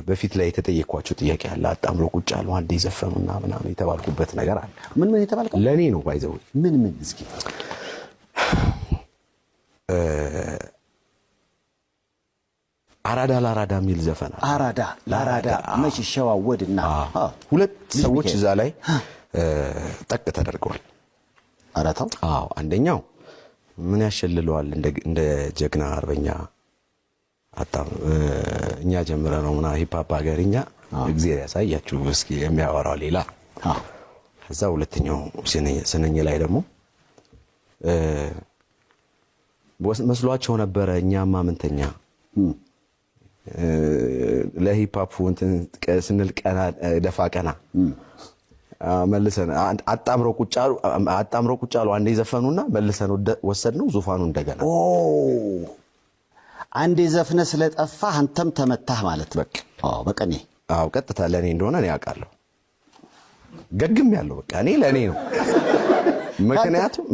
በፊት ላይ የተጠየቅኳቸው ጥያቄ አለ። አጣምሮ ቁጭ አሉ አንዴ ዘፈኑና ምናምን የተባልኩበት ነገር አለ። ምን የተባልከው? ለኔ ነው ባይዘው ምን እስኪ አራዳ ለአራዳ ሚል ዘፈን አለ። አራዳ ለአራዳ መች ሸዋወድና ሁለት ሰዎች እዛ ላይ ጠቅ ተደርገዋል። አራታው አንደኛው ምን ያሸልለዋል እንደ ጀግና አርበኛ አጣም እኛ ጀምረ ነው ምና ሂፕ ሆፕ ሀገርኛ እግዚአብሔር ያሳያችሁ እስኪ የሚያወራው ሌላ። ከዛ ሁለተኛው ስነኝ ላይ ደግሞ መስሏቸው ነበር እኛማ ምንተኛ ለሂፕ ሆፕ እንትን ስንል ቀና ደፋ ቀና መልሰን አጣምሮ ቁጭ አሉ አንዴ ዘፈኑና መልሰን ወሰድነው ዙፋኑ እንደገና። አንዴ ዘፍነ ስለጠፋ አንተም ተመታህ ማለት በቃ በቀኔ ቀጥታ ለኔ እንደሆነ እኔ አውቃለሁ። ገግም ያለው በቃ እኔ ለኔ ነው።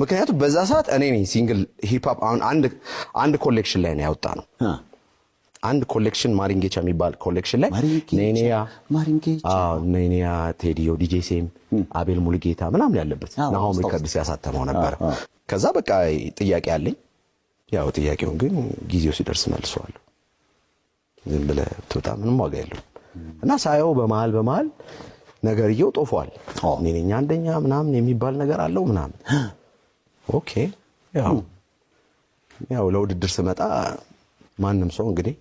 ምክንያቱም በዛ ሰዓት እኔ ነኝ ሲንግል ሂፕ ሆፕ አንድ ኮሌክሽን ላይ ነው ያወጣ ነው። አንድ ኮሌክሽን ማሪንጌቻ የሚባል ኮሌክሽን ላይ ኔኒያ ቴዲዮ ዲጄ ሴም አቤል ሙሉጌታ ምናምን ያለበት ናሆም ሪከርድስ ያሳተመው ነበር። ከዛ በቃ ጥያቄ አለኝ። ያው ጥያቄውን ግን ጊዜው ሲደርስ መልሰዋለሁ። ዝም ብለህ ትወጣ ምንም ዋጋ የለውም። እና ሳየው በመሃል ነገርየው ጦፏል። እኔኛ አንደኛ ምናምን የሚባል ነገር አለው ምናምን። ኦኬ ያው ለውድድር ስመጣ ማንም ሰው እንግዲህ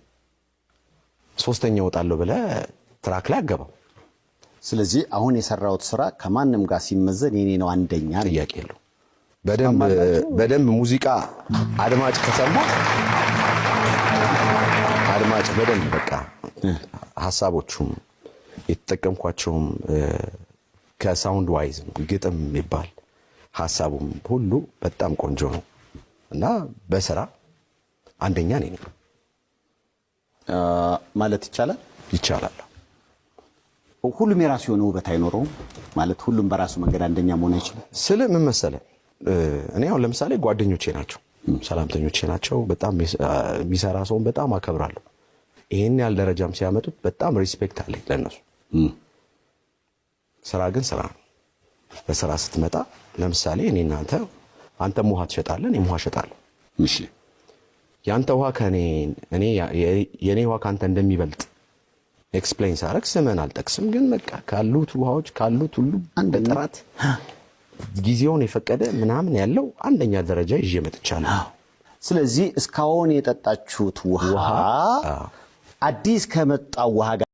ሶስተኛ ወጣለሁ ብለ ትራክ ላይ አገባው። ስለዚህ አሁን የሰራውት ስራ ከማንም ጋር ሲመዘን የኔ ነው አንደኛ ጥያቄ የለው። በደንብ ሙዚቃ አድማጭ ከሰማ አድማጭ በደንብ በቃ ሐሳቦቹም የተጠቀምኳቸውም ከሳውንድ ዋይዝ ግጥም የሚባል ሐሳቡም ሁሉ በጣም ቆንጆ ነው እና በስራ አንደኛ ነኝ ማለት ይቻላል። ሁሉም የራሱ የሆነ ውበት አይኖረውም ማለት ሁሉም በራሱ መንገድ አንደኛ መሆን አይችልም። ስለ ምን መሰለህ እኔ አሁን ለምሳሌ ጓደኞቼ ናቸው፣ ሰላምተኞቼ ናቸው። በጣም የሚሰራ ሰውን በጣም አከብራለሁ። ይሄን ያህል ደረጃም ሲያመጡት በጣም ሪስፔክት አለኝ ለነሱ። ስራ ግን ስራ ነው። በስራ ስትመጣ ለምሳሌ እኔ እናንተ አንተም ውሃ ትሸጣለህ፣ እኔም ውሃ እሸጣለሁ። እሺ ያንተ ውሃ እኔ የኔ ውሃ ካንተ እንደሚበልጥ ኤክስፕሌን ሳረግ ስምን አልጠቅስም፣ ግን በቃ ካሉት ውሃዎች ካሉት ሁሉ አንድ ጥራት ጊዜውን የፈቀደ ምናምን ያለው አንደኛ ደረጃ ይዤ መጥቻለሁ። ስለዚህ እስካሁን የጠጣችሁት ውሃ አዲስ ከመጣው ውሃ